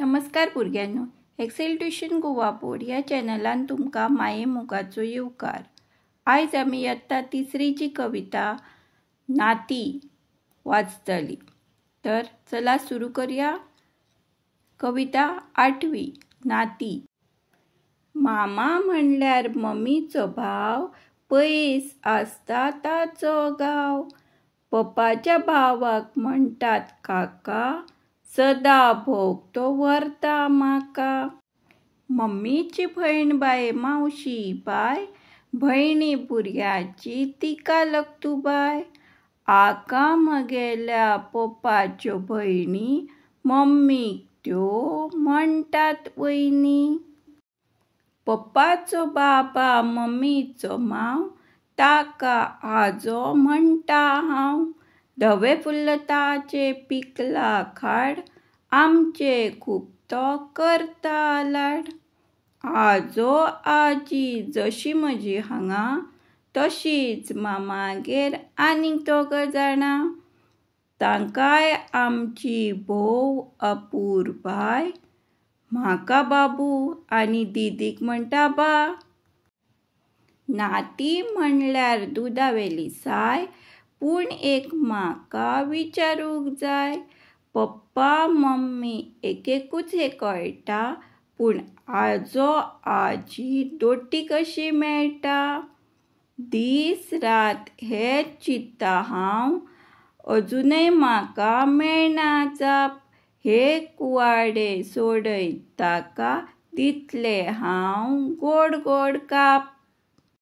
नमस्कार भुरग्यांनो, Excel tuition Goa board ह्या चॅनलान तुमकां माये मोगाचो येवकार। आयज आमी इयत्ता तिसरीची कविता नाती वाचतली। तर चला सुरू करूया। कविता 8वी नाती। मामा म्हणल्यार मम्मीचो भाव, पयस आसता ताचो गांव। पप्पाच्या भावाक म्हणटात काका, सदा भोग तो व्हरता म्हाका। मम्मीची भयण बाय मावशी बाय, भयणी भुरग्याची तिका लक्तूबाय। आका म्हगेल्या पप्पाच्यो भयणी, मम्मीक त्यो म्हणटात वयनी। पप्पाचो बाबा मम्मीचो माव, ताका आजो म्हणटा हांव। धवे फुल्लताचे पिकला खाड, आमचे खूब तो करता लाड। आजो आजी जशी म्हजी हांगा, तशीच मामागेर आनीक 2 जाणां। तांकांय आमची भोव अपूर्बाय, म्हाका बाबू आनी दिदीक म्हणटा बा। नाती म्हणल्यार दुदावेली साय, पूण एक म्हाका विचारूंक जाय। पप्पा मम्मी एकेकूच हे कळटा, पूण आजो आजी दोट्टी कशी मेळटा। दीस रात हेच चिंत्ता हांव, अजूनय म्हाका मेळना जाप। हे कुवाडे सोडयत ताका, दितले हांव गोड गोड काप।